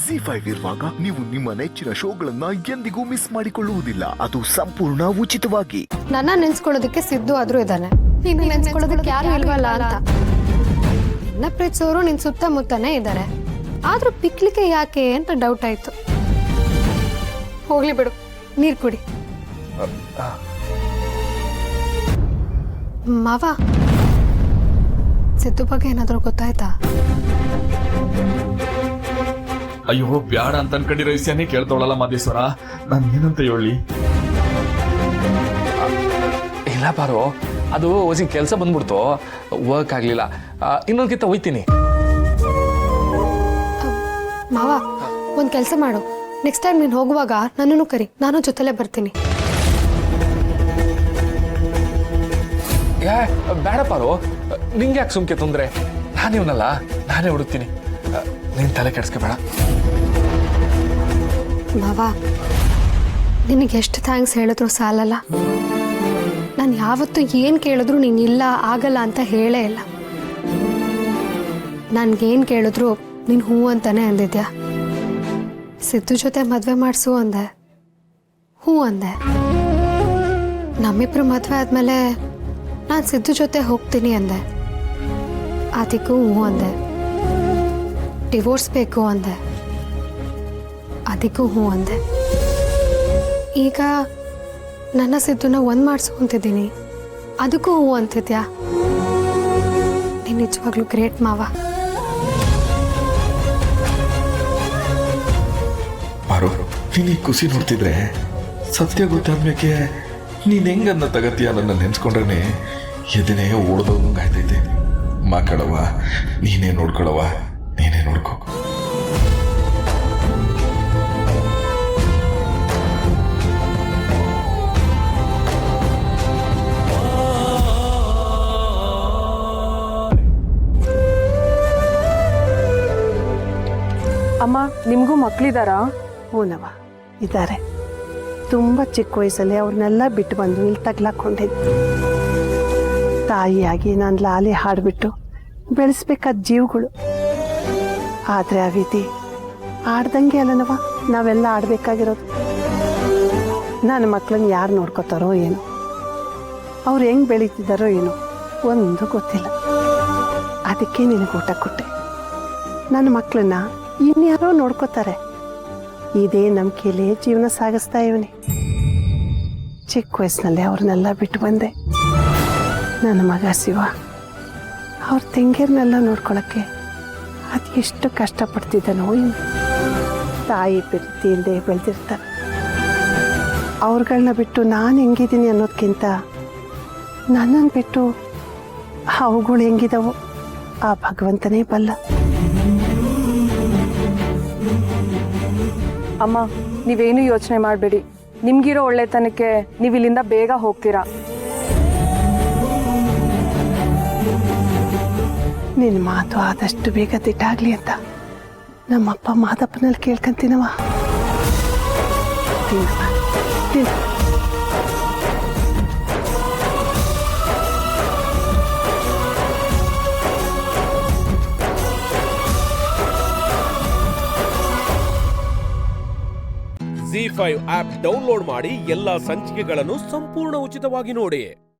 ZEE5 ಇರುವಾಗ ನೀವು ನಿಮ್ಮ ನೆಚ್ಚಿನ ಶೋಗಳನ್ನ ಎಂದಿಗೂ ಮಿಸ್ ಮಾಡಿಕೊಳ್ಳುವುದಿಲ್ಲ. ಅದು ಸಂಪೂರ್ಣ ಉಚಿತವಾಗಿ. ನನ್ನ ನೆನ್ಸ್ಕೊಳ್ಳೋದಕ್ಕೆ ಸಿದ್ದು ಆದ್ರೂ ಇದ್ದಾನೆ, ನೀನು ನೆನ್ಸ್ಕೊಳ್ಳೋದಕ್ಕೆ ಯಾರು ಇಲ್ವಲ್ಲ ಅಂತ. ನಿನ್ನ ಪ್ರೀತಿಸೋರು ನಿನ್ ಸುತ್ತಮುತ್ತನೇ ಇದ್ದಾರೆ, ಆದ್ರೂ ಪಿಕ್ಲಿಕ್ಕೆ ಯಾಕೆ ಅಂತ ಡೌಟ್ ಆಯ್ತು. ಹೋಗ್ಲಿ ಬಿಡು, ನೀರ್ ಕುಡಿ. ಮಾವ, ಸಿದ್ದು ಬಗ್ಗೆ ಏನಾದ್ರೂ ಗೊತ್ತಾಯ್ತಾ? ಅಯ್ಯೋ ಬ್ಯಾಡ ಅಂತ ಅನ್ಕೊಂಡಿರೋ ವಿಷಯನೇ ಕೇಳ್ತವಳಲ್ಲ ಮಾದೇಶ್ವರ, ನಾನು ಏನಂತ ಹೇಳಿ? ಇಲ್ಲ ಪಾರು, ಅದು ಹೊಸ ಕೆಲಸ ಬಂದ್ಬಿಡ್ತು, ವರ್ಕ್ ಆಗ್ಲಿಲ್ಲ. ಇನ್ನೊಂದ್ಕಿಂತ ಹೋಯ್ತೀನಿ. ಮಾವ, ಒಂದ್ ಕೆಲಸ ಮಾಡು, ನೆಕ್ಸ್ಟ್ ಟೈಮ್ ನೀನು ಹೋಗುವಾಗ ನನ್ನನ್ನು ಕರಿ, ನಾನು ಜೊತೆಲೇ ಬರ್ತೀನಿ. ಬೇಡ ಪಾರು, ನಿಂಗೆ ಯಾಕೆ ಸುಮ್ಕೆ ತೊಂದ್ರೆ? ನಾನಿವ್ನಲ್ಲ, ನಾನೇ ಹುಡುಕ್ತೀನಿ, ನೀನ್ ತಲೆ ಕೆಡ್ಸ್ಕೋಬೇಡ. ಮಾವ, ನಿನಗೆ ಎಷ್ಟು ಥ್ಯಾಂಕ್ಸ್ ಹೇಳಿದ್ರು ಸಾಲಲ್ಲ. ನಾನು ಯಾವತ್ತೂ ಏನು ಕೇಳಿದ್ರು ನೀನು ಇಲ್ಲ ಆಗಲ್ಲ ಅಂತ ಹೇಳೇ ಇಲ್ಲ. ನನ್ಗೇನು ಕೇಳಿದ್ರು ನೀನು ಹೂ ಅಂತಾನೆ ಅಂದಿದ್ಯಾ. ಸಿದ್ದು ಜೊತೆ ಮದುವೆ ಮಾಡಿಸು ಅಂದೆ, ಹೂ ಅಂದೆ. ನಮ್ಮಿಬ್ರು ಮದುವೆ ಆದಮೇಲೆ ನಾನು ಸಿದ್ದು ಜೊತೆ ಹೋಗ್ತೀನಿ ಅಂದೆ, ಅದಕ್ಕೂ ಹೂ ಅಂದೆ. ಡಿವೋರ್ಸ್ ಬೇಕು ಅಂದೆ, ಅದಕ್ಕೂ ಹೂ ಅಂದೆ. ಈಗ ನನ್ನ ಸಿದ್ದುನ ಒಂದು ಮಾಡಿಸು ಅಂತಿದ್ದೀನಿ, ಅದಕ್ಕೂ ಹೂ ಅಂತಿದ್ಯಾ. ನೀನು ನಿಜವಾಗ್ಲೂ ಗ್ರೇಟ್ ಮಾವ. ಪಾರು, ನೀನು ಈ ಖುಷಿ ನೋಡ್ತಿದ್ರೆ ಸತ್ಯ ಗೊತ್ತಾದ್ಮೇಲೆ ನೀನ್ ಹೆಂಗನ್ನ ತಗತಿಯ ನನ್ನ ನೆನ್ಸ್ಕೊಂಡ್ರೆ ಎದನೇ ಓಡ್ದೋದಂಗಾಯ್ತೈತೆ. ಮಕ್ಕಳವ, ನೀನೇ ನೋಡ್ಕೊಳವ, ನೀನೇ ನೋಡ್ಕೋ. ಅಮ್ಮ, ನಿಮಗೂ ಮಕ್ಕಳಿದಾರಾ? ಹೂನವ, ಇದ್ದಾರೆ. ತುಂಬ ಚಿಕ್ಕ ವಯಸ್ಸಲ್ಲಿ ಅವ್ರನ್ನೆಲ್ಲ ಬಿಟ್ಟು ಬಂದು ಇಲ್ಲಿ ತಗ್ಲಾಕೊಂಡಿದ್ದು. ತಾಯಿಯಾಗಿ ನಾನು ಲಾಲಿ ಹಾಡ್ಬಿಟ್ಟು ಬೆಳೆಸ್ಬೇಕಾದ ಜೀವಗಳು. ಆದರೆ ಆ ವಿಧಿ ಆಡ್ದಂಗೆ ಅಲ್ಲನವ ನಾವೆಲ್ಲ ಆಡಬೇಕಾಗಿರೋದು. ನನ್ನ ಮಕ್ಕಳನ್ನ ಯಾರು ನೋಡ್ಕೋತಾರೋ ಏನೋ, ಅವ್ರು ಹೆಂಗೆ ಬೆಳೀತಿದ್ದಾರೋ ಏನೋ ಒಂದು ಗೊತ್ತಿಲ್ಲ. ಅದಕ್ಕೆ ನಿನಗೆ ಊಟ ಕೊಟ್ಟೆ. ನನ್ನ ಮಕ್ಕಳನ್ನ ಇನ್ಯಾರೋ ನೋಡ್ಕೋತಾರೆ. ಇದೇ ನಂಬಿಕೆಯಲ್ಲೇ ಜೀವನ ಸಾಗಿಸ್ತಾ ಇವನಿ. ಚಿಕ್ಕ ವಯಸ್ಸಿನಲ್ಲಿ ಅವ್ರನ್ನೆಲ್ಲ ಬಿಟ್ಟು ಬಂದೆ. ನನ್ನ ಮಗ ಶಿವ ಅವ್ರ ತಂಗಿಯರನ್ನೆಲ್ಲ ನೋಡ್ಕೊಳಕ್ಕೆ ಅದು ಎಷ್ಟು ಕಷ್ಟಪಡ್ತಿದ್ದಾನೋ ಇನ್ನು. ತಾಯಿ ಪ್ರೀತಿ ಇಲ್ಲದೆ ಬೆಳೆದಿರ್ತಾರೆ. ಅವ್ರುಗಳನ್ನ ಬಿಟ್ಟು ನಾನು ಹೆಂಗಿದ್ದೀನಿ ಅನ್ನೋದಕ್ಕಿಂತ ನನ್ನನ್ನು ಬಿಟ್ಟು ಅವುಗಳು ಹೆಂಗಿದವೋ ಆ ಭಗವಂತನೇ ಬಲ್ಲ. ಅಮ್ಮ, ನೀವೇನು ಯೋಚನೆ ಮಾಡಬೇಡಿ. ನಿಮ್ಗಿರೋ ಒಳ್ಳೆತನಕ್ಕೆ ನೀವು ಇಲ್ಲಿಂದ ಬೇಗ ಹೋಗ್ತೀರಾ. ನಿನ್ನ ಮಾತು ಆದಷ್ಟು ಬೇಗ ದಿಟ್ಟಾಗ್ಲಿ ಅಂತ ನಮ್ಮಪ್ಪ ಮಾದಪ್ಪನಲ್ಲಿ ಕೇಳ್ಕೊಂತೀನವ. ZEE5 ಆಪ್ ಡೌನ್ಲೋಡ್ ಮಾಡಿ ಎಲ್ಲಾ ಸಂಚಿಕೆಗಳನ್ನು ಸಂಪೂರ್ಣ ಉಚಿತವಾಗಿ ನೋಡಿ.